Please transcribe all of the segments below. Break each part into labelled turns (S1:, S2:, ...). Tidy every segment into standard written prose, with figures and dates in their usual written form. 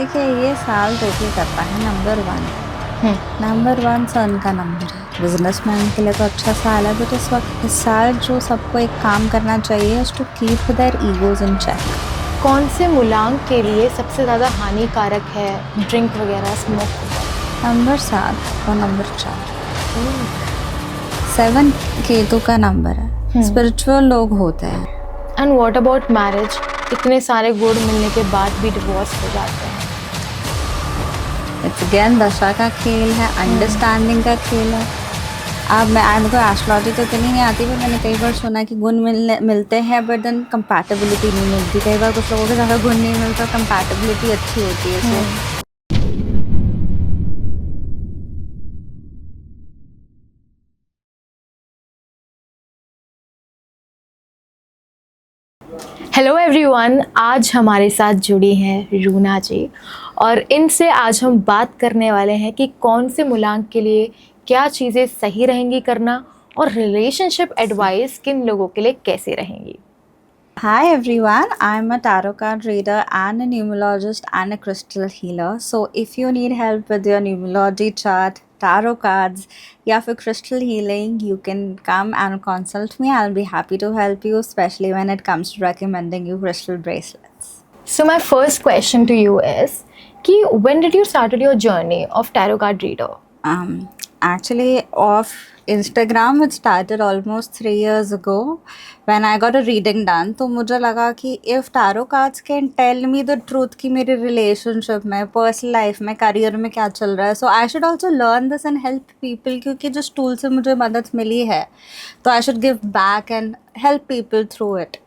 S1: देखिए ये साल देखिए करता है नंबर वन। नंबर वन सन का नंबर है, बिजनेसमैन के लिए तो अच्छा साल है, बट इस वक्त इस साल जो सबको एक काम करना चाहिए is to keep their egos in check.
S2: कौन से मूलांक के लिए सबसे ज़्यादा हानिकारक है ड्रिंक वगैरह स्मोक?
S1: नंबर 7 और नंबर 4। 7 केतु का नंबर है, स्पिरिचुअल लोग होते हैं।
S2: And what about marriage? इतने सारे गुण मिलने के बाद भी डिवोर्स हो जाते हैं।
S1: इट्स अगेन दशा का खेल है, अंडरस्टैंडिंग का खेल है। अब मेरे को एस्ट्रोलॉजी तो इतनी नहीं आती, पर मैंने कई बार सुना कि गुण मिलते हैं बट देन कंपैटिबिलिटी नहीं मिलती। कई बार कुछ लोगों के ज़्यादा गुण नहीं मिलता, कंपैटिबिलिटी अच्छी होती है। सो
S2: हेलो एवरीवन, आज हमारे साथ जुड़ी हैं रूना जी और इनसे आज हम बात करने वाले हैं कि कौन से मूलांक के लिए क्या चीज़ें सही रहेंगी करना और रिलेशनशिप एडवाइस किन लोगों के लिए कैसे रहेंगी।
S1: Hi everyone, I'm a tarot card reader and a numerologist and a crystal healer. So if you need help with your numerology chart, tarot cards या फिर crystal healing, you can come and consult me. I'll be happy to help you, especially when it comes to recommending you crystal bracelets.
S2: So my first question to you is कि when did you started your journey of tarot card reader?
S1: Actually, off Instagram it started almost 3 years ago when I got a reading done. तो मुझे लगा कि if tarot cards can tell me the truth कि मेरे relationship में, personal life में, career में क्या चल रहा है, so I should also learn this and help people, क्योंकि जिस tool से मुझे मदद मिली है तो I should give back and help people through it.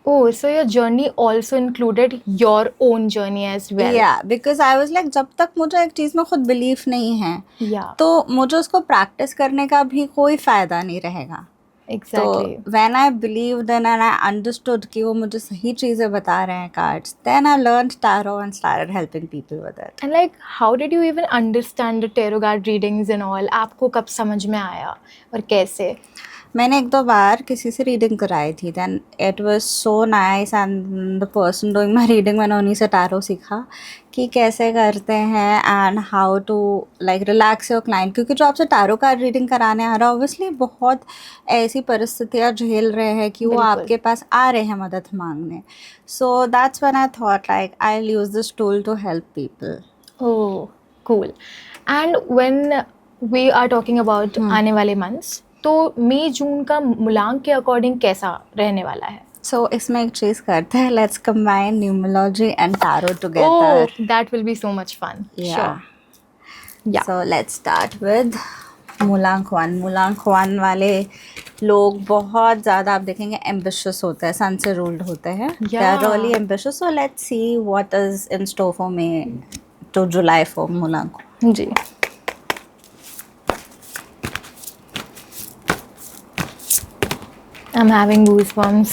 S2: Oh, so your journey also included your own journey as well.
S1: Yeah, because I was like जब तक मुझे एक चीज़ में खुद बिलीफ नहीं है
S2: Yeah.
S1: तो मुझे उसको प्रैक्टिस करने का भी कोई फ़ायदा नहीं रहेगा।
S2: Exactly.
S1: तो when I believed and I understood कि वो मुझे सही चीज़ें बता रहे हैं cards, then I learned tarot and started helping people with it.
S2: And like, how did you even understand the tarot card readings and all? आपको कब समझ में आया और कैसे?
S1: मैंने 1-2 बार किसी से रीडिंग कराई थी, then it was so nice and the person doing my reading, मैंने उन्हीं से tarot सीखा कि कैसे करते हैं and how to like relax your client, क्योंकि जो आपसे tarot card reading कराने आ रहा है obviously बहुत ऐसी परिस्थितियाँ झेल रहे हैं कि वो आपके पास आ रहे हैं मदद मांगने. So that's when I thought like I'll use this tool to help people.
S2: Oh, cool. And when we are talking about आने वाले months, तो मई जून का मूलांक के अकॉर्डिंग कैसा रहने वाला है?
S1: So इसमें एक चीज़ करते हैं, let's combine numerology and tarot together.
S2: Oh, that will be so much fun.
S1: Yeah.
S2: Sure. Yeah.
S1: So let's start with मूलांक 1. मूलांक 1 वाले लोग बहुत ज़्यादा आप देखेंगे ambitious होते हैं, सन से रूल्ड होते हैं. They are really ambitious. So let's see what is in store for me to July for मूलांक.
S2: जी. I'm having goosebumps.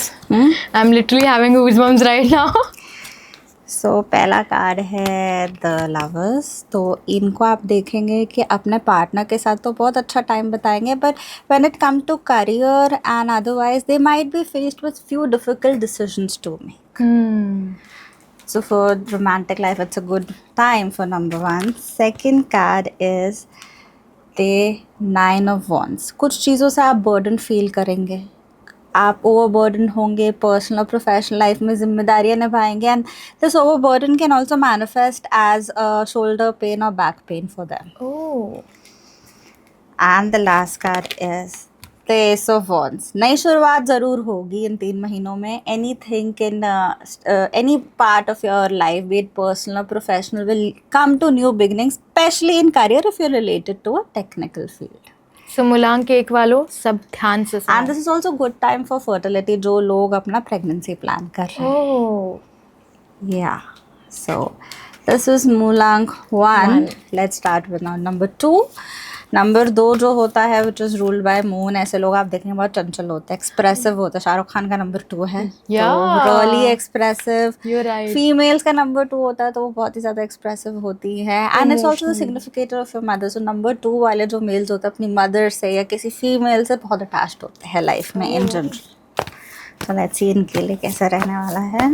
S2: I'm literally having goosebumps right now.
S1: So पहला कार्ड है द लवर्स. तो इनको आप देखेंगे कि अपने पार्टनर के साथ तो बहुत अच्छा टाइम बताएंगे, but when it come to career and otherwise they might be faced with few difficult decisions to make. So for romantic life, it's a good time for number 1. Second card is the 9 of Wands. कुछ चीज़ों से आप burden feel करेंगे, आप overburden होंगे, personal और professional life में जिम्मेदारियां निभाएंगे, and this overburden can also manifest as shoulder pain और back pain for them.
S2: Oh.
S1: And the last card is the ace of wands. नई शुरुआत ज़रूर होगी इन 3 महीनों में. Anything in any part of your life, be it personal और professional, will come to new beginning, especially in career if you related to a technical field.
S2: So मूलांक 1 वालों सब ध्यान से सुनो.
S1: And this is also good time for fertility, जो लोग अपना प्रेगनेंसी प्लान कर रहे हैं.
S2: Oh.
S1: Yeah, so this is मूलांक 1. Let's start with now number 2. Number 2 जो होता है which is ruled by moon. ऐसे लोग आप देखेंगे बहुत चंचल होते हैं, एक्सप्रेसिव होते हैं. शाहरुख खान का नंबर 2 है, तो रियली एक्सप्रेसिव. फीमेल्स का नंबर 2 होता है तो वो बहुत ही ज़्यादा एक्सप्रेसिव होती है. And it's also the significator of your mother. So number 2 वाले जो मेल्स होते हैं अपनी मदर से या किसी फीमेल से बहुत अटैच्ड होते हैं लाइफ में इन जनरल. तो लेट्स सी इनके लिए कैसा रहने वाला है.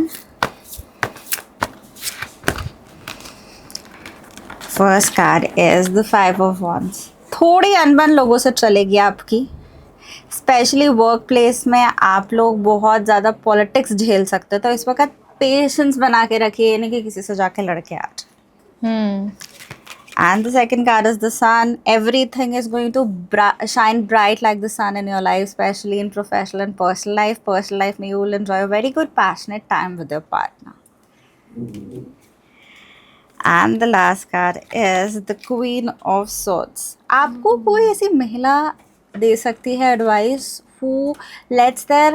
S1: First card is the 5 of Wands। थोड़ी अनबन लोगों से चलेगी आपकी, स्पेशली वर्क प्लेस में आप लोग बहुत ज़्यादा पॉलिटिक्स झेल सकते हो, तो इस वक्त पेशेंस बना के रखिए, यानी कि किसी से जाके लड़के आ जाए। And the second card is the sun. Everything is going to shine bright like the sun in your life, especially in professional and personal life. Personal life, you will enjoy a very good, passionate time with your partner. And the last card is the Queen of Swords. आपको कोई ऐसी महिला दे सकती है advice who lets their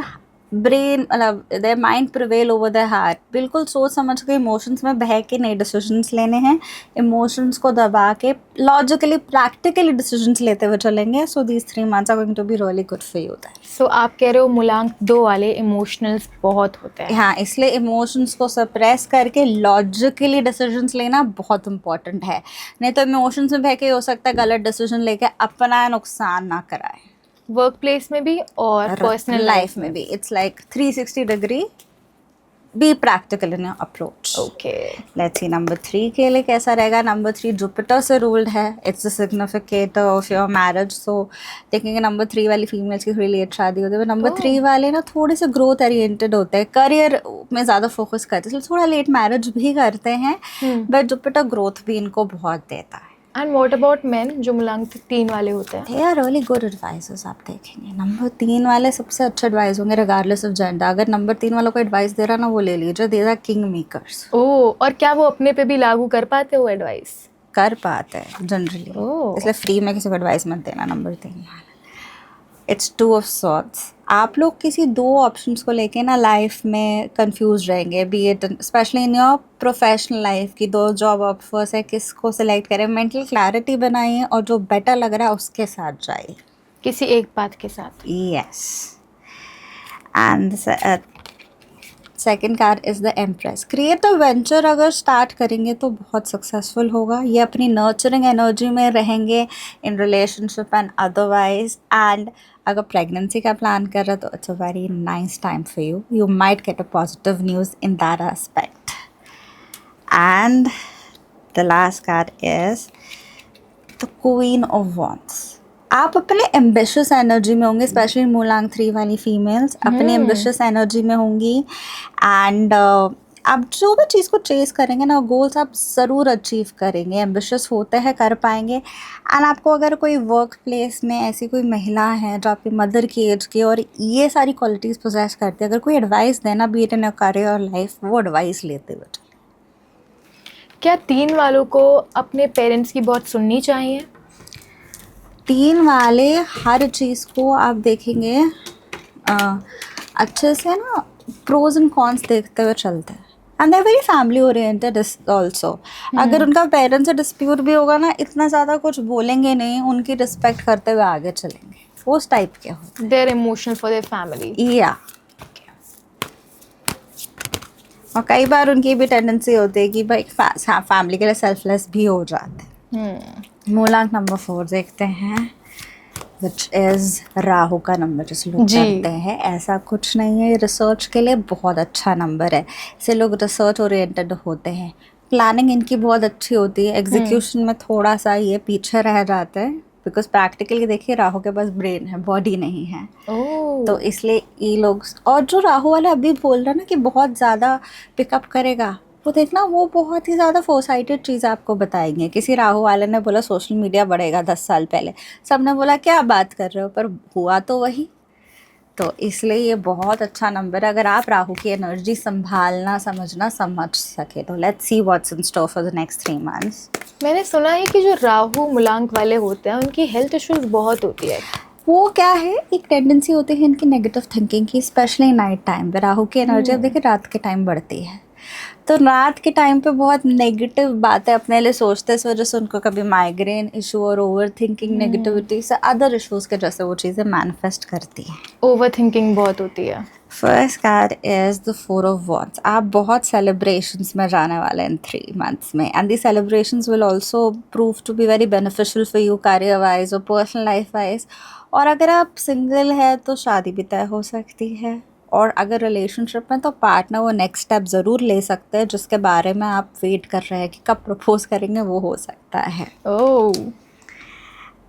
S1: brain मतलब their mind prevail over the heart. बिल्कुल सोच समझ के इमोशंस में बह के नए डिसीजंस लेने हैं, इमोशंस को दबा के लॉजिकली प्रैक्टिकली डिसीजंस लेते हुए चलेंगे। So these 3 months are going to be really good for you.
S2: So आप कह रहे हो मूलांक 2 वाले इमोशनल्स बहुत होते हैं।
S1: हाँ, इसलिए इमोशंस को सप्रेस करके लॉजिकली डिसीजंस लेना बहुत इंपॉर्टेंट है, नहीं तो इमोशंस में बह के हो सकता है गलत डिसीजन लेके अपना नुकसान ना कराए।
S2: वर्क प्लेस में भी और पर्सनल
S1: लाइफ में भी it's like 360 degree, be practical in your approach.
S2: Okay,
S1: let's see number 3 के लिए कैसा रहेगा। नंबर 3 जुपिटर से रूल्ड है, it's a significator of your marriage. So देखेंगे नंबर 3 वाली फीमेल्स की थोड़ी लेट शादी होती है, नंबर 3 वाले ना थोड़े से ग्रोथ ओरिएंटेड होते हैं, करियर में ज़्यादा फोकस करते हैं, इसलिए थोड़ा लेट मैरिज भी करते हैं, बट जुपिटर ग्रोथ भी इनको बहुत देता है।
S2: एंड व्हाट अबाउट मेन जो मूलांक 3 वाले होते हैं?
S1: They are really good advisors. आप देखेंगे नंबर 3 वाले सबसे अच्छे एडवाइस होंगे रिगार्डलेस ऑफ जेंडर। अगर नंबर 3 वालों को एडवाइस दे रहा ना, वो ले लीजिए, दे आर किंग मेकर्स।
S2: ओह, और क्या वो अपने पे भी लागू कर पाते हो एडवाइस?
S1: कर पाते हैं जनरली, इसलिए फ्री में किसी को एडवाइस मत देना। नंबर 3 वाला इट्स 2 of Swords। आप लोग किसी 2 ऑप्शंस को लेके ना लाइफ में कंफ्यूज रहेंगे, B it specially in your professional life की 2 जॉब ऑफर्स है, किसको सिलेक्ट करें। मेंटल क्लैरिटी बनाइए और जो बेटर लग रहा है उसके साथ जाइए,
S2: किसी एक बात के साथ।
S1: Yes. And second card is the empress. Creative venture अगर स्टार्ट करेंगे तो बहुत सक्सेसफुल होगा, ये अपनी नर्चरिंग एनर्जी में रहेंगे in relationship and otherwise. And अगर प्रेगनेंसी का प्लान कर रहे हो तो it's a very nice time for you, you might get a positive news in that aspect. And the last card is the queen of wands. आप अपने ambitious energy में होंगे, स्पेशली मूलांक 3 वाली फीमेल्स अपनी एम्बिशियस एनर्जी में होंगी। And आप जो भी चीज़ को चेस करेंगे ना, गोल्स आप ज़रूर अचीव करेंगे, एम्बिशियस होते हैं, कर पाएंगे। एंड आपको अगर कोई वर्क प्लेस में ऐसी कोई महिला है जो आपकी मदर की एज की और ये सारी क्वालिटीज़ पोजेस करती है, अगर कोई एडवाइस देना B it in your career और लाइफ, वो एडवाइस लेते हुए चलें।
S2: क्या 3 वालों को अपने पेरेंट्स की बहुत सुननी चाहिए?
S1: 3 वाले हर चीज़ को आप देखेंगे अच्छे से ना, प्रोज एंड कॉन्स देखते हुए चलते हैं। And they very family oriented also. अगर उनका पेरेंट्स से डिस्प्यूट भी होगा ना, इतना ज़्यादा कुछ बोलेंगे नहीं, उनकी रिस्पेक्ट करते हुए आगे चलेंगे, उस टाइप के हो।
S2: They are emotional for their family.
S1: या और कई बार उनकी भी टेंडेंसी होती है कि भाई फैमिली के लिए सेल्फलेस भी हो जाते हैं। मूलांक नंबर 4 देखते हैं, विच इज़ राहु का नंबर, जिसे लोग करते हैं। ऐसा कुछ नहीं है, रिसर्च के लिए बहुत अच्छा नंबर है, इसे लोग रिसर्च ओरिएंटेड होते हैं। प्लानिंग इनकी बहुत अच्छी होती है, एग्जीक्यूशन में थोड़ा सा ये पीछे रह जाते हैं, बिकॉज प्रैक्टिकली देखिए राहु के पास ब्रेन है, बॉडी नहीं है। तो इसलिए ये लोग, और जो राहु वाला अभी बोल रहा है ना कि बहुत ज़्यादा पिकअप करेगा, वो देखना वो बहुत ही ज़्यादा फोरसाइटेड चीज़ आपको बताएंगे। किसी राहु वाले ने बोला सोशल मीडिया बढ़ेगा 10 साल पहले, सबने बोला क्या बात कर रहे हो, पर हुआ तो वही। तो इसलिए ये बहुत अच्छा नंबर है अगर आप राहु की एनर्जी संभालना, समझना, समझ सके तो। Let's see what's in store for the next 3 months।
S2: मैंने सुना है कि जो राहु मूलांक वाले होते हैं उनकी हेल्थ इश्यूज बहुत होती है।
S1: वो क्या है, एक टेंडेंसी होती है इनकी नेगेटिव थिंकिंग की, स्पेशली नाइट टाइम पे। राहु की एनर्जी अब देखिए रात के टाइम बढ़ती है, तो रात के टाइम पे बहुत नेगेटिव बातें अपने लिए सोचते हैं, इस वजह से उनको कभी माइग्रेन इशू और ओवर थिंकिंग नेगेटिविटी से अदर इशूज़ के जैसे वो चीज़ें मैनिफेस्ट करती हैं।
S2: ओवर थिंकिंग बहुत होती है।
S1: First card is the 4 of Wands। आप बहुत सेलिब्रेशंस में जाने वाले हैं इन 3 months में, and the celebrations will also prove to be very beneficial for you career wise और पर्सनल लाइफ वाइज। और अगर आप सिंगल है तो शादी भी तय हो सकती है, और अगर रिलेशनशिप में तो पार्टनर वो नेक्स्ट स्टेप ज़रूर ले सकते हैं जिसके बारे में आप वेट कर रहे हैं कि कब प्रपोज करेंगे, वो हो सकता है.
S2: Oh.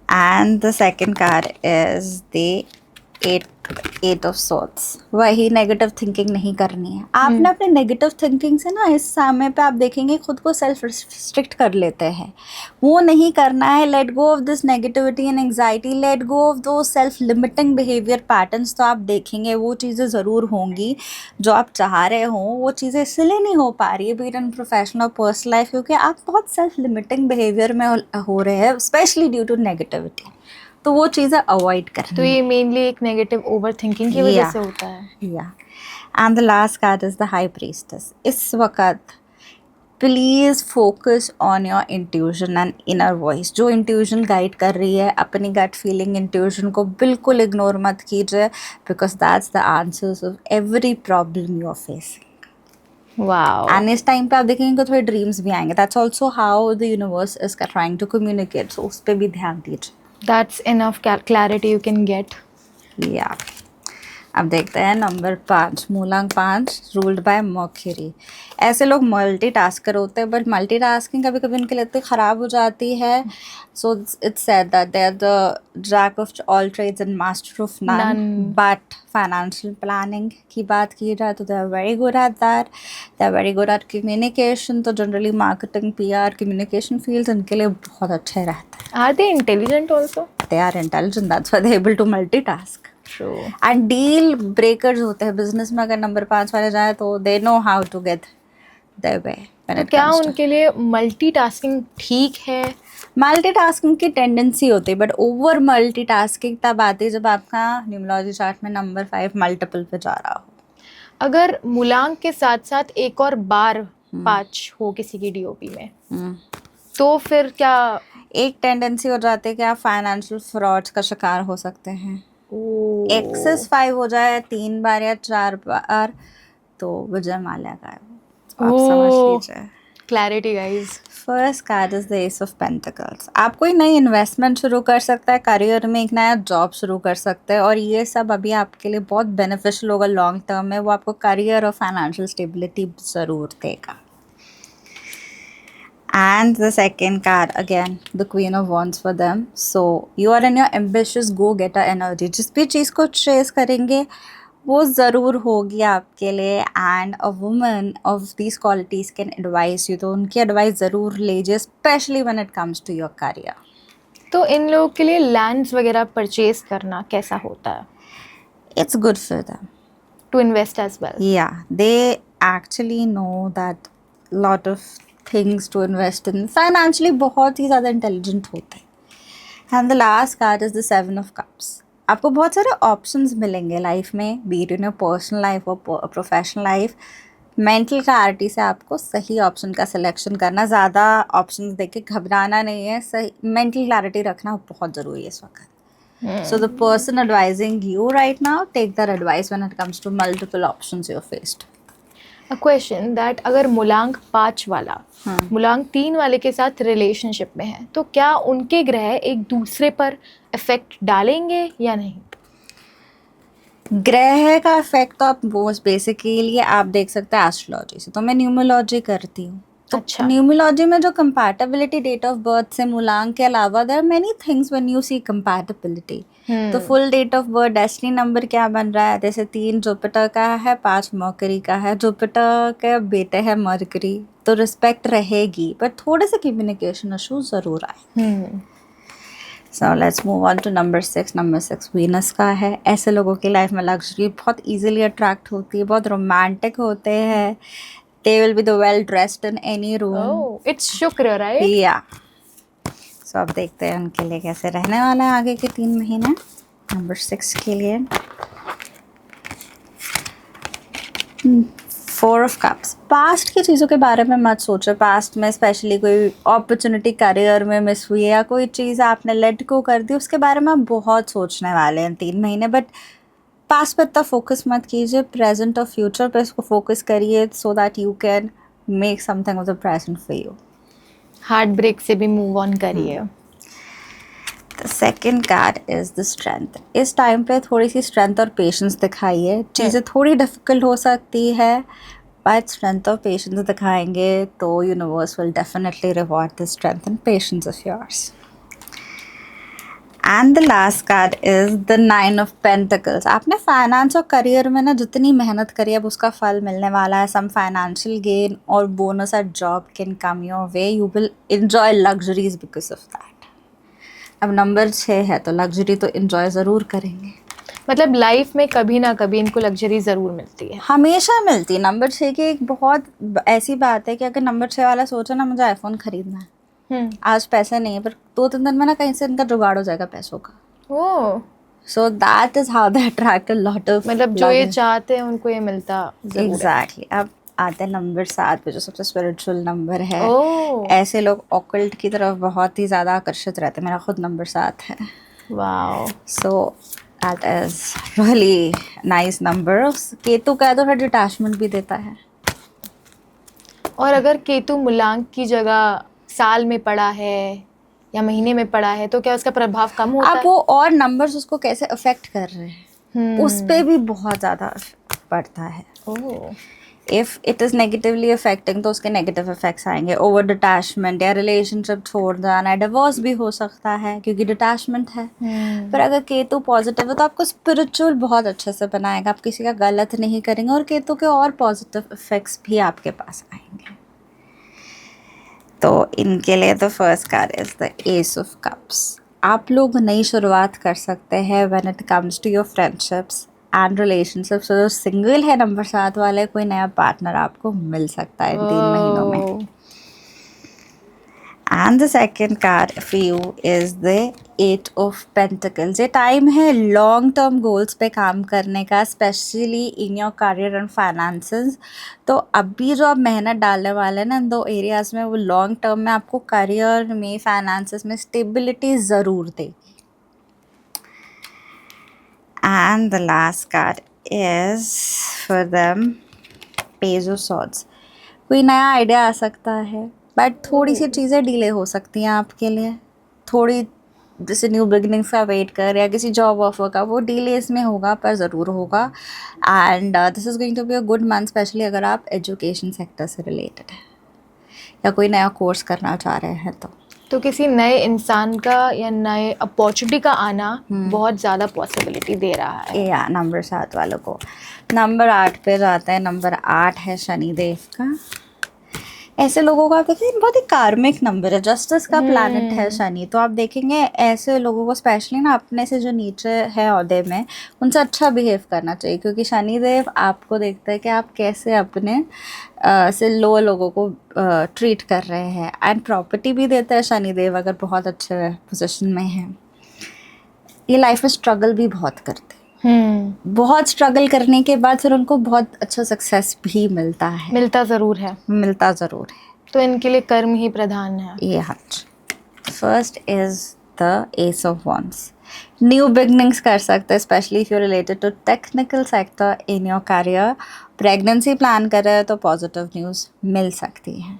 S1: And the second card is the eight of swords. वही नेगेटिव थिंकिंग नहीं करनी है आपने. अपने नेगेटिव थिंकिंग से ना इस समय पे आप देखेंगे खुद को सेल्फ रिस्ट्रिक्ट कर लेते हैं. वो नहीं करना है. Let go of this negativity and anxiety. Let go of दो सेल्फ लिमिटिंग बिहेवियर पैटर्न्स. तो आप देखेंगे वो चीज़ें ज़रूर होंगी जो आप चाह रहे हो. वो चीज़ें इसलिए नहीं हो पा रही है बीट इन प्रोफेशनल और पर्सनल लाइफ क्योंकि आप बहुत सेल्फ लिमिटिंग बिहेवियर में हो रहे हैं, स्पेशली ड्यू टू नेगेटिविटी. तो वो चीज़ें अवॉइड करनी.
S2: तो ये मेनली एक नेगेटिव ओवर थिंकिंग की वजह से होता है.
S1: या and the last card is the high priestess. इस वक्त please focus on your intuition and inner voice. जो इंट्यूशन गाइड कर रही है, अपनी गट फीलिंग इंट्यूशन को बिल्कुल इग्नोर मत कीजिए because that's the answers of every problem you are facing.
S2: Wow.
S1: And इस टाइम पे आप देखेंगे थोड़े ड्रीम्स भी आएंगे. That's also how the universe is trying to communicate. So उस पर भी ध्यान दीजिए.
S2: That's enough clarity you can get.
S1: या अब देखते हैं नंबर 5. मूलांक 5 रूल्ड बाय मर्क्यूरी. ऐसे लोग मल्टीटास्कर होते हैं बट मल्टीटास्किंग कभी कभी उनके लिए इतनी ख़राब हो जाती है. So it's said that they are the jack of all trades and master of none. But financial planning की बात की जाए तो they are very good at that. They are very good at communication. तो generally marketing, PR, communication field इनके लिए बहुत अच्छे रहते हैं.
S2: Are they intelligent also?
S1: They are intelligent. That's why they're able to multitask.
S2: True.
S1: And deal breakers होते हैं business में. अगर नंबर 5 वाले जाए तो they know how to get their way.
S2: तो क्या उनके लिए मल्टीटास्किंग ठीक है?
S1: मल्टीटास्किंग की टेंडेंसी होती है बट ओवर मल्टीटास्किंग तब आती है जब आपका न्यूमरोलॉजी चार्ट में नंबर 5 मल्टीपल पे जा रहा हो.
S2: अगर मूलांक के साथ साथ एक और बार 5 हो किसी की DOP में तो फिर क्या?
S1: एक टेंडेंसी हो जाती है कि आप फाइनेंशियल फ्रॉड्स का शिकार हो सकते हैं. एक्सेस 5 हो जाए 3 बार या 4 बार तो विजय माल्या का है. आप समझ लीजिए.
S2: Clarity guys.
S1: First card is the ace of pentacles. आप कोई नई इन्वेस्टमेंट शुरू कर सकता है, करियर में एक नया जॉब शुरू कर सकते हैं और ये सब अभी आपके लिए बहुत बेनिफिशियल होगा लॉन्ग टर्म में. वो आपको करियर और फाइनेंशियल स्टेबिलिटी ज़रूर देगा. And the second card again, the Queen of Wands for them. So you are in your ambitious go-getter energy. जिस भी चीज़ को चेस करेंगे वो ज़रूर होगी आपके लिए. And a woman of these qualities can advise you. तो उनकी एडवाइस ज़रूर लीजिए, specially when it comes to your career.
S2: तो इन लोगों के लिए लैंड्स वगैरह परचेज करना कैसा होता है?
S1: It's good for them.
S2: To invest as well.
S1: Yeah, they actually know that lot of things to invest in. Financially बहुत ही ज़्यादा इंटेलिजेंट होते हैं. And the last card is the 7 of cups. आपको बहुत सारे ऑप्शंस मिलेंगे लाइफ में, B it in your personal life और प्रोफेशनल लाइफ. मेंटल क्लैरिटी से आपको सही ऑप्शन का सिलेक्शन करना. ज़्यादा ऑप्शंस देख के घबराना नहीं है. सही मेंटल क्लैरिटी रखना बहुत ज़रूरी है इस वक्त. So the person advising you right now, take their advice when it comes to multiple options you're faced.
S2: A question that अगर मूलांक 5 वाला मूलांक 3 वाले के साथ रिलेशनशिप में है तो क्या उनके ग्रह एक दूसरे पर इफेक्ट डालेंगे या नहीं?
S1: ग्रह का इफेक्ट तो आप बेसिकली आप देख सकते हैं एस्ट्रोलॉजी से. तो मैं न्यूमरोलॉजी करती हूँ. तो
S2: अच्छा.
S1: न्यूमरोलॉजी में जो कंपैटिबिलिटी डेट ऑफ बर्थ से मूलांक के अलावा there are many things when you see compatibility. तो full date of birth, destiny number क्या बन रहा है. जैसे 3 जुपिटर का है, 5 मर्करी का है. जुपिटर के बेटे है मर्करी, तो रिस्पेक्ट रहेगी बट थोड़े से कम्युनिकेशन इशू ज़रूर आए. So let's move on to number 6. Number 6 Venus का है. ऐसे लोगों की लाइफ में लग्जरी बहुत इजीली अट्रैक्ट होती है, बहुत रोमांटिक होते हैं. They will be the well dressed in any room.
S2: Oh, it's शुक्र, right?
S1: Yeah. So अब देखते हैं उनके लिए कैसे रहने वाला है आगे के 3 महीने. नंबर 6 के लिए 4 ऑफ कप्स. पास्ट की चीज़ों के बारे में मत सोचो. पास्ट में स्पेशली कोई अपॉर्चुनिटी करियर में मिस हुई है या कोई चीज़ आपने लेट गो कर दी, उसके बारे में आप बहुत सोचने वाले हैं 3 महीने. बट पास्ट पे इतना फोकस मत कीजिए. प्रेजेंट और फ्यूचर पे इसको फोकस करिए so that you can make something of the present for you.
S2: Heart break से भी मूव ऑन करिए.
S1: Second card is the strength. इस टाइम पे थोड़ी सी स्ट्रेंथ और पेशेंस दिखाइए। चीज़ें थोड़ी डिफिकल्ट हो सकती है, बट स्ट्रेंथ और पेशेंस दिखाएंगे तो universe will definitely reward the strength and patience of yours. And the last card is the 9 of pentacles. आपने फाइनेंस और करियर में ना जितनी मेहनत करी है अब उसका फल मिलने वाला है। सम फाइनेंशियल गेन और bonus at job can come your way. You will enjoy luxuries because of that। अब नंबर 6 है तो लग्जरी तो enjoy ज़रूर करेंगे।
S2: मतलब लाइफ में कभी ना कभी इनको लग्जरी ज़रूर मिलती है।
S1: हमेशा मिलती है। नंबर 6 की एक बहुत ऐसी बात है कि अगर नंबर 6 वाला सोचा ना मुझे आईफोन खरीदना है, आज पैसे नहीं है पर 2-3 दिन में ना कहीं से इनका जुगाड़ हो जाएगा पैसों का।
S2: Oh,
S1: so that is how they attract a lot of,
S2: मतलब जो ये चाहते हैं उनको ये मिलता ज़रूर है।
S1: एग्जैक्टली। अब आते हैं नंबर 7 पे जो सबसे स्पिरिचुअल नंबर है।
S2: ओह,
S1: ऐसे लोग ऑकल्ट की तरफ बहुत ही ज़्यादा आकर्षित रहते हैं। मेरा खुद नंबर 7 है।
S2: Wow.
S1: So that is really nice number. Ketu का तो फिर डिटैचमेंट भी देता है।
S2: और अगर केतु मूलांक की जगह साल में पड़ा है या महीने में पड़ा है तो क्या उसका प्रभाव कम होता
S1: अब
S2: है?
S1: वो और नंबर्स उसको कैसे अफेक्ट कर रहे हैं उस पे भी बहुत ज़्यादा पड़ता है।
S2: Oh,
S1: if it is negatively affecting तो उसके नेगेटिव इफेक्ट्स आएंगे। ओवर डिटैचमेंट या रिलेशनशिप छोड़ जाना, डिवोर्स भी हो सकता है क्योंकि डिटैचमेंट है। पर अगर केतु पॉजिटिव है तो आपको स्पिरिचुअल बहुत अच्छे से बनाएगा। आप किसी का गलत नहीं करेंगे और केतु के और पॉजिटिव इफेक्ट्स भी आपके पास आएंगे। तो इनके लिए तो first card is the ace of cups. आप लोग नई शुरुआत कर सकते हैं when it comes to your friendships and relationships. जो सिंगल है नंबर 7 वाले, कोई नया पार्टनर आपको मिल सकता है इन 3 महीनों में। And the second card for you is the 8 of pentacles. ये टाइम है लॉन्ग टर्म गोल्स पे काम करने का, specially in your career and finances. तो अभी जो आप मेहनत डालने वाले हैं ना इन 2 एरियाज में, वो लॉन्ग टर्म में आपको करियर में, फाइनेंसेस में स्टेबिलिटी ज़रूर देगी। And the last card is for them page of swords. कोई नया आइडिया आ सकता है बट थोड़ी सी चीज़ें डिले हो सकती हैं आपके लिए। थोड़ी जैसे न्यू बिगनिंग्स का वेट कर या किसी जॉब ऑफर का, वो डिलेस में होगा पर ज़रूर होगा। And this is going to be a good month, specially अगर आप एजुकेशन सेक्टर से रिलेटेड है या कोई नया कोर्स करना चाह रहे हैं तो
S2: किसी नए इंसान का या नए अपॉर्चुनिटी का आना बहुत ज़्यादा पॉसिबिलिटी दे रहा है।
S1: या नंबर 7 वालों को। नंबर 8 पे जाता है। नंबर 8 है शनिदेव का। ऐसे लोगों का देखिए बहुत ही कार्मिक नंबर है, जस्टिस का प्लैनेट है शनि। तो आप देखेंगे ऐसे लोगों को स्पेशली ना अपने से जो नीचे है ओहदे में उनसे अच्छा बिहेव करना चाहिए, क्योंकि शनिदेव आपको देखता है कि आप कैसे अपने से लो लोगों को ट्रीट कर रहे हैं। एंड प्रॉपर्टी भी देता है शनिदेव अगर बहुत अच्छे पोजीशन में है। ये लाइफ में स्ट्रगल भी बहुत करते हैं। बहुत स्ट्रगल करने के बाद फिर उनको बहुत अच्छा सक्सेस भी मिलता है।
S2: मिलता ज़रूर है।
S1: तो
S2: इनके लिए कर्म ही प्रधान है।
S1: ये first is the ace of wands. New beginnings कर सकते हैं, specially if you related to technical sector in your career. Pregnancy plan कर रहे हो तो पॉजिटिव न्यूज़ मिल सकती है।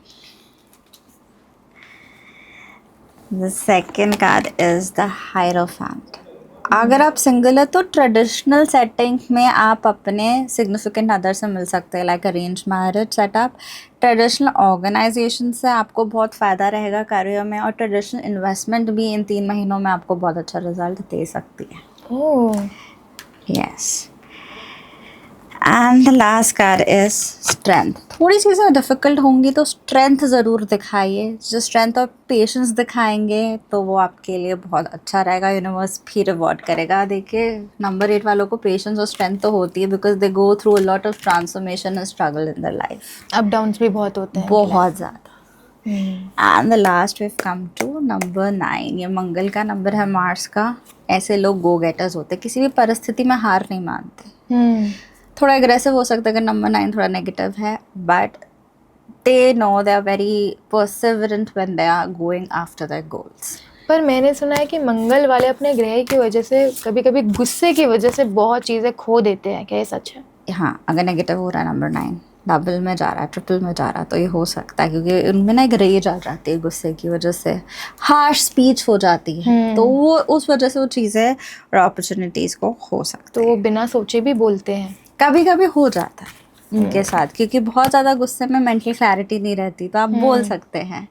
S1: The second card is the hierophant. अगर आप सिंगल है तो ट्रेडिशनल सेटिंग में आप अपने सिग्निफिकेंट अदर से मिल सकते हैं, like arrange marriage setup. Traditional organisation से आपको बहुत फ़ायदा रहेगा करियर में, और ट्रेडिशनल इन्वेस्टमेंट भी इन 3 महीनों में आपको बहुत अच्छा रिजल्ट दे सकती है।
S2: Oh,
S1: yes. And the last card is strength. थोड़ी चीज़ें डिफ़िकल्ट होंगी तो स्ट्रेंथ ज़रूर दिखाइए। जो स्ट्रेंथ और पेशेंस दिखाएंगे तो वो आपके लिए बहुत अच्छा रहेगा। यूनिवर्स भी रिवॉर्ड करेगा। देखिए नंबर 8 वालों को पेशेंस और स्ट्रेंथ तो होती है, because they go through a lot of transformation and struggle in the life.
S2: Up downs भी बहुत होते हैं,
S1: बहुत ज़्यादा। And the last we come to number 9। ये मंगल का नंबर है, मार्स का। ऐसे लोग गो गेटर्स होते हैं, किसी भी परिस्थिति में हार नहीं मानते। थोड़ा एग्रेसिव हो सकता है अगर नंबर 9 थोड़ा नेगेटिव है, but they know they are very perseverant when they are going after their goals.
S2: पर मैंने सुना है कि मंगल वाले अपने ग्रह की वजह से कभी कभी गुस्से की वजह से बहुत चीज़ें खो देते हैं, क्या ये सच है?
S1: हाँ, अगर नेगेटिव हो रहा है नंबर 9 डबल में जा रहा है, ट्रिपल में जा रहा है, तो ये हो सकता है क्योंकि उनमें ना एक रेज आ जाती है गुस्से की वजह से, हार्श स्पीच हो जाती है, तो वो उस वजह से वो चीज़ें और अपॉर्चुनिटीज़ को हो सकती
S2: तो वो बिना सोचे भी बोलते हैं।
S1: कभी कभी हो जाता है उनके साथ, क्योंकि बहुत ज़्यादा गुस्से में मेंटल क्लैरिटी नहीं रहती, तो आप बोल सकते हैं।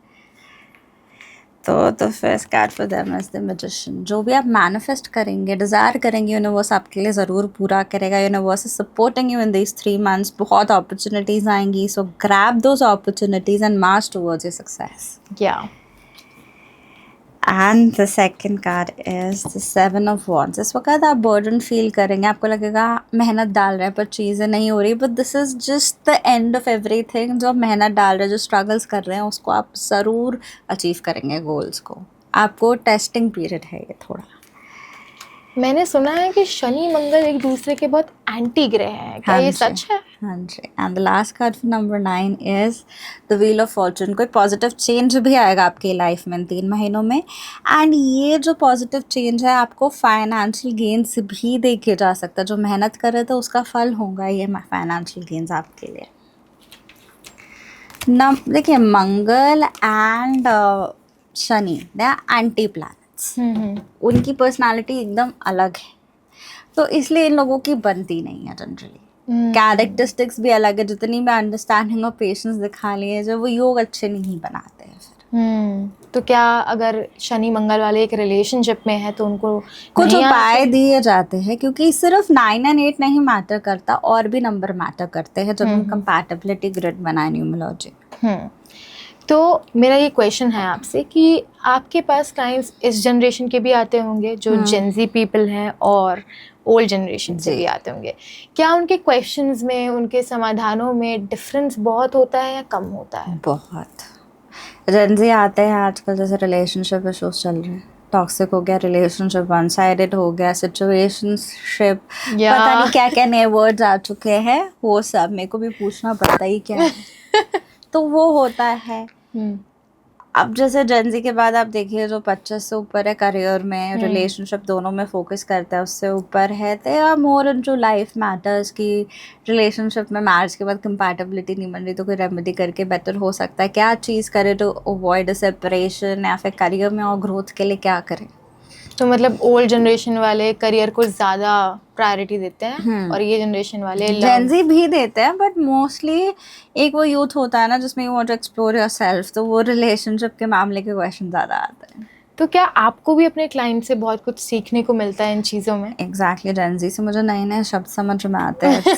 S1: तो first card for them is the magician. जो भी आप मैनिफेस्ट करेंगे, डिज़ायर करेंगे, यूनिवर्स आपके लिए ज़रूर पूरा करेगा। Universe is supporting you in this 3 months। बहुत अपॉर्चुनिटीज़ आएंगी, so grab those opportunities and march towards your success.
S2: या
S1: and the second card is the 7 of Wands। इस वक्त आप बर्डन फील करेंगे, आपको लगेगा मेहनत डाल रहे हैं पर चीज़ें नहीं हो रही, but this is just the end of everything. जो मेहनत डाल रहे हैं, जो स्ट्रगल्स कर रहे हैं, उसको आप ज़रूर अचीव करेंगे गोल्स को। आपको टेस्टिंग पीरियड है ये थोड़ा।
S2: मैंने सुना है कि शनि मंगल एक दूसरे के बहुत एंटी ग्रह हैं, क्या ये सच है?
S1: हाँ जी। And the last card for number 9 is the wheel of fortune. कोई पॉजिटिव चेंज भी आएगा आपकी लाइफ में इन 3 महीनों में, एंड ये जो पॉजिटिव चेंज है आपको फाइनेंशियल गेन्स भी देखे जा सकता है। जो मेहनत कर रहे थे उसका फल होगा ये फाइनेंशियल गेन्स आपके लिए। देखिए, Mangal and Shani they are anti planets. उनकी पर्सनालिटी एकदम अलग है, तो इसलिए इन लोगों की बनती नहीं है जनरली। कैरेक्टरिस्टिक्स भी अलग है, जितनी भी अंडरस्टैंडिंग और पेशेंस दिखा लिए, जब वो योग अच्छे नहीं बनाते हैं फिर।
S2: तो क्या अगर शनि मंगल वाले एक रिलेशनशिप में है तो उनको
S1: कुछ
S2: नहीं आना
S1: उपाय दिए जाते हैं, क्योंकि सिर्फ 9 and 8 नहीं मैटर करता, और भी नंबर मैटर करते हैं जब हम कंपैटिबिलिटी ग्रिड बनाए न्यूमरोलॉजी।
S2: तो मेरा ये क्वेश्चन है आपसे कि आपके पास क्लाइंट्स इस जनरेशन के भी आते होंगे जो जेनजी पीपल हैं, और ओल्ड जनरेशन से भी आते होंगे। क्या उनके क्वेश्चंस में, उनके समाधानों में डिफरेंस बहुत होता है या कम होता है?
S1: बहुत। जेनजी आते हैं आजकल, जैसे रिलेशनशिप इश्यूज चल रहे हैं, टॉक्सिक हो गया रिलेशनशिप, वन साइडेड हो गया सिचुएशनशिप, पता नहीं क्या क्या नए वर्ड्स आ चुके हैं, वो सब मेरे को भी पूछना पड़ता ही क्या है। तो वो होता है। अब जैसे जेनजी के बाद आप देखिए जो 25 से ऊपर है, करियर में, रिलेशनशिप दोनों में फोकस करता है, उससे ऊपर है, they are more into life matters की रिलेशनशिप में मैरिज के बाद कंपैटिबिलिटी नहीं बन रही, तो कोई रेमेडी करके बेटर हो सकता है। क्या चीज़ करे टू अवॉइड सेपरेशन, या फिर करियर में और ग्रोथ के लिए क्या करें।
S2: तो मतलब ओल्ड जनरेशन वाले करियर को ज़्यादा प्रायोरिटी देते हैं, और ये जनरेशन वाले
S1: जेनजी भी देते हैं, बट मोस्टली एक वो यूथ होता है ना जिसमें you want to explore yourself, तो वो रिलेशनशिप के मामले के क्वेश्चन ज़्यादा आते हैं।
S2: तो क्या आपको भी अपने क्लाइंट से बहुत कुछ सीखने को मिलता है इन चीज़ों में?
S1: एग्जैक्टली, जेनजी से मुझे नए नए शब्द समझ में आते हैं,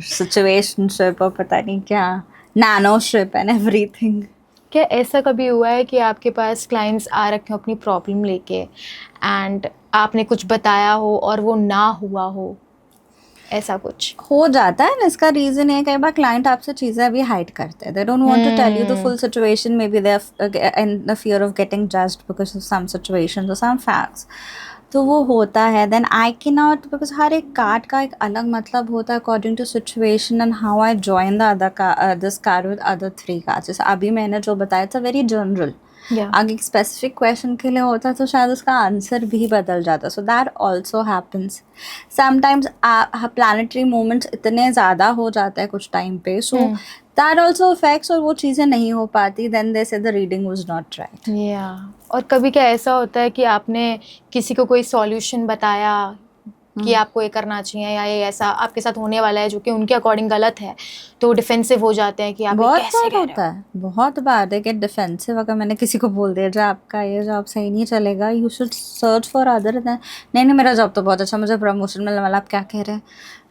S1: सिचुएशनशिप और पता नहीं क्या, नैनोशिप एंड एवरीथिंग।
S2: क्या ऐसा कभी हुआ है कि आपके पास क्लाइंट्स आ रखे हो अपनी प्रॉब्लम लेके, एंड आपने कुछ बताया हो और वो ना हुआ हो, ऐसा कुछ?
S1: हो जाता है। इसका रीज़न है कई बार क्लाइंट आपसे चीज़ें अभी हाइड करते हैं, they don't want to tell you the full situation, maybe they are in the fear of getting judged because of some situations और सम फैक्ट्स, तो वो होता है। Then I can not, because हर एक card का एक अलग मतलब होता है according to situation and how I join the other this card with other 3 cards. जैसे अभी मैंने जो बताया इट्स अ वेरी जनरल, आगे एक स्पेसिफिक क्वेश्चन के लिए होता है तो शायद उसका आंसर भी बदल जाता, so that also happens sometimes. Planetary movements इतने ज़्यादा हो जाता है कुछ टाइम पे, सो दैट ऑल्सो अफेक्ट्स, और वो चीज़ें नहीं हो पाती, देन दे से the reading was not right.
S2: या और कभी क्या ऐसा होता है कि आपने किसी को कोई सॉल्यूशन बताया कि आपको ये करना चाहिए, या ये ऐसा आपके साथ होने वाला है जो कि उनके अकॉर्डिंग गलत है, तो डिफेंसिव हो जाते हैं कि आप
S1: बहुत
S2: कैसे
S1: बार
S2: कह रहे
S1: होता है, बहुत बार है कि डिफेंसिव। अगर मैंने किसी को बोल दिया जो आपका ये जॉब सही नहीं चलेगा, you should search for other, नहीं मेरा जॉब तो बहुत अच्छा, मुझे प्रमोशन मिलने वाला, आप क्या कह रहे हैं?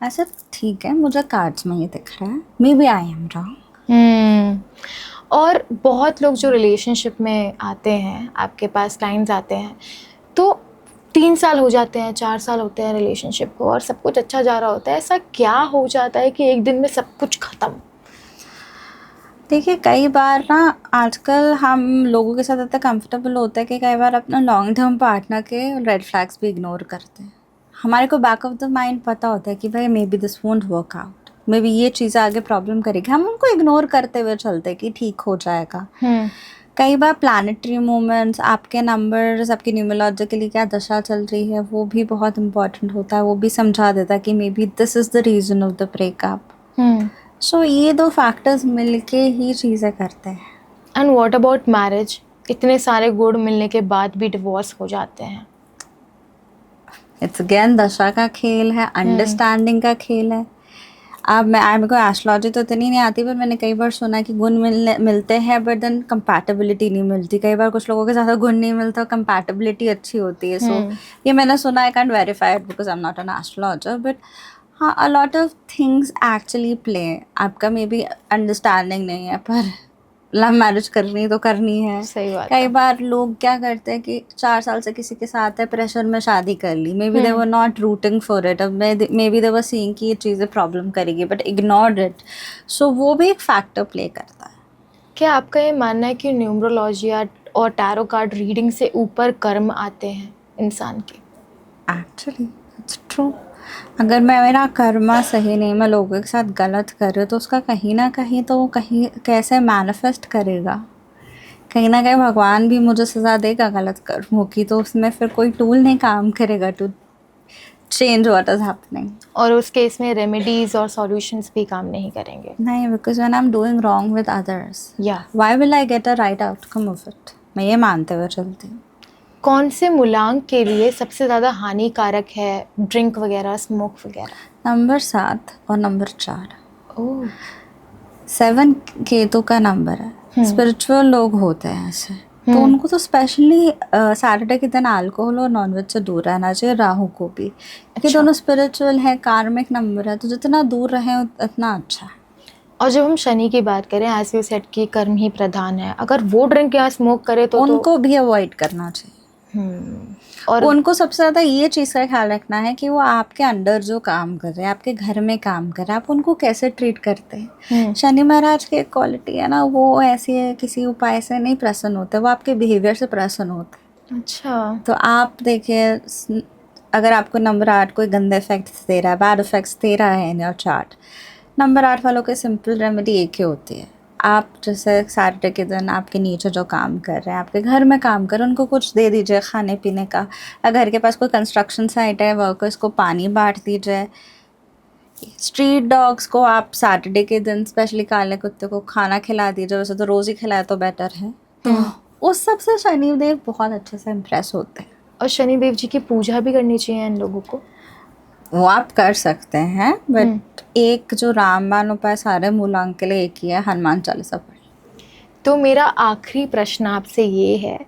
S1: ऐसे ठीक है, मुझे कार्ड्स में ये दिख रहा है, maybe I am wrong.
S2: और बहुत लोग जो रिलेशनशिप में आते हैं, आपके पास क्लाइंट्स आते हैं, तो 3 साल हो जाते हैं, 4 साल होते हैं रिलेशनशिप को, और सब कुछ अच्छा जा रहा होता है। ऐसा क्या हो जाता है कि एक दिन में सब कुछ ख़त्म?
S1: देखिए, कई बार ना आजकल हम लोगों के साथ इतना कंफर्टेबल होता है कि कई बार अपना लॉन्ग टर्म पार्टनर के रेड फ्लैग्स भी इग्नोर करते हैं। हमारे को बैक ऑफ द माइंड पता होता है कि भाई may be this won't work out, may be ये चीज़ें आगे प्रॉब्लम करेगी, हम उनको इग्नोर करते हुए चलते हैं कि ठीक हो जाएगा। कई बार प्लानिटरी मूवमेंट्स, आपके नंबर्स, आपकी न्यूमरोलॉजिकली क्या दशा चल रही है, वो भी बहुत इंपॉर्टेंट होता है, वो भी समझा देता है कि maybe this is the reason of the breakup. So ये दो फैक्टर्स मिलके ही चीज़ें करते हैं।
S2: And what about marriage? इतने सारे गुण मिलने के बाद भी डिवोर्स हो जाते हैं।
S1: इट्स अगेन दशा का खेल है, अंडरस्टैंडिंग का खेल है। अब मेरे को एस्ट्रोलॉजी तो इतनी नहीं आती, पर मैंने कई बार सुना है कि गुण मिलते हैं बट देन कंपैटिबिलिटी नहीं मिलती। कई बार कुछ लोगों के ज़्यादा गुण नहीं मिलता, कंपैटिबिलिटी अच्छी होती है। सो ये मैंने सुना, I can't verify it because I am not an astrologer, but हाँ, a lot of things actually play. आपका मे बी अंडरस्टैंडिंग नहीं है, पर लव मैरिज करनी तो करनी है।
S2: सही बात
S1: कई
S2: है।
S1: बार लोग क्या करते हैं कि 4 साल से किसी के साथ है, प्रेशर में शादी कर ली, maybe they were not rooting for it, अब maybe they were seeing कि ये चीज़ें प्रॉब्लम करेगी बट इग्नोर्ड इट। सो वो भी एक फैक्टर प्ले करता है।
S2: क्या आपका ये मानना है कि न्यूमरोलॉजी और टैरो कार्ड रीडिंग से ऊपर कर्म आते हैं इंसान के?
S1: Actually it's true. अगर मेरा कर्मा सही नहीं, मैं लोगों के साथ गलत कर रही हूँ, तो उसका कहीं ना कहीं तो वो कहीं कैसे मैनिफेस्ट करेगा। कहीं ना कहीं भगवान भी मुझे सज़ा देगा गलत कर्मों की, तो उसमें फिर कोई टूल नहीं काम करेगा to change what is happening.
S2: और उस केस में रेमेडीज और सॉल्यूशंस भी काम नहीं करेंगे।
S1: नहीं, because when I am doing wrong with others,
S2: या
S1: why will I get a right outcome of it? मैं ये मानते हुए चलती हूँ।
S2: कौन से मूलांक के लिए सबसे ज़्यादा हानिकारक है ड्रिंक वगैरह, स्मोक वगैरह?
S1: नंबर 7 और नंबर 4।
S2: ओह
S1: 7 केतु का नंबर है। स्पिरिचुअल लोग होते हैं ऐसे, तो उनको तो स्पेशली सैटरडे के दिन अल्कोहल और नॉनवेज से दूर रहना चाहिए। राहु को भी, क्योंकि दोनों स्पिरिचुअल है, कार्मिक नंबर है, तो जितना दूर रहें उतना अच्छा है।
S2: और जब हम शनि की बात करें, एज यू सेड की कर्म ही प्रधान है, अगर वो ड्रिंक या स्मोक करे तो
S1: उनको भी अवॉइड करना चाहिए।
S2: और
S1: उनको सबसे ज़्यादा ये चीज़ का ख्याल रखना है कि वो आपके अंडर जो काम कर रहे हैं, आपके घर में काम कर रहे हैं, आप उनको कैसे ट्रीट करते हैं। शनि महाराज की एक क्वालिटी है ना, वो ऐसी है, किसी उपाय से नहीं प्रसन्न होते, वो आपके बिहेवियर से प्रसन्न होते हैं।
S2: अच्छा,
S1: तो आप देखिए, अगर आपको नंबर 8 कोई गंदे इफेक्ट्स दे रहा है, बैड इफेक्ट्स दे रहा है इन योर चार्ट, नंबर 8 वालों की सिंपल रेमेडी एक ही होती है। आप जैसे सैटरडे के दिन आपके नीचे जो काम कर रहे हैं, आपके घर में काम कर रहे हैं, उनको कुछ दे दीजिए खाने पीने का। अगर घर के पास कोई कंस्ट्रक्शन साइट है, वर्कर्स को पानी बांट दीजिए। स्ट्रीट डॉग्स को आप सैटरडे के दिन, स्पेशली काले कुत्ते को, खाना खिला दीजिए। वैसे तो रोज़ ही खिलाए तो बेटर है। तो उस सबसे शनिदेव बहुत अच्छे से इम्प्रेस होते हैं।
S2: और शनिदेव जी की पूजा भी करनी चाहिए इन लोगों को?
S1: वो आप कर सकते हैं, बट एक जो रामबाण उपाय सारे मूलांक के लिए एक ही है, हनुमान चालीसा पढ़ें।
S2: तो मेरा आखिरी प्रश्न आपसे ये है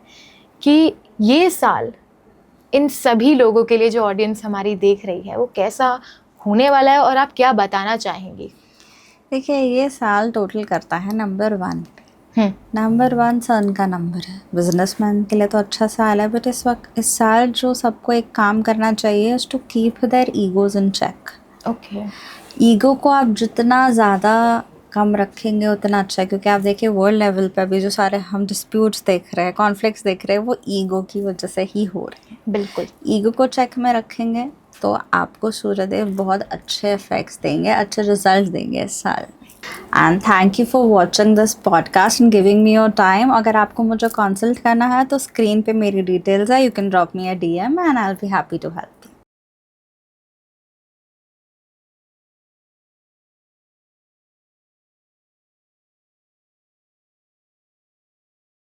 S2: कि ये साल इन सभी लोगों के लिए, जो ऑडियंस हमारी देख रही है, वो कैसा होने वाला है और आप क्या बताना चाहेंगी?
S1: देखिए, ये साल टोटल करता है नंबर 1 पे। नंबर 1 सन का नंबर है। बिजनेसमैन के लिए तो अच्छा साल है, बट इस साल जो सबको एक काम करना चाहिए is to keep their egos in check.
S2: Okay.
S1: Ego को आप जितना ज़्यादा कम रखेंगे उतना अच्छा है, क्योंकि आप देखिए वर्ल्ड लेवल पे अभी जो सारे हम डिस्प्यूट्स देख रहे हैं, कॉन्फ्लिक्ट्स देख रहे हैं, वो ईगो की वजह से ही हो रहे हैं।
S2: बिल्कुल।
S1: ईगो को चेक में रखेंगे तो आपको सूर्यदेव बहुत अच्छे इफेक्ट्स देंगे, अच्छे रिजल्ट देंगे इस साल। And thank you for watching this podcast and giving me your time. अगर आपको मुझे कंसल्ट करना है तो स्क्रीन पे मेरी डिटेल्स है, you can drop me a DM and I will be happy to help.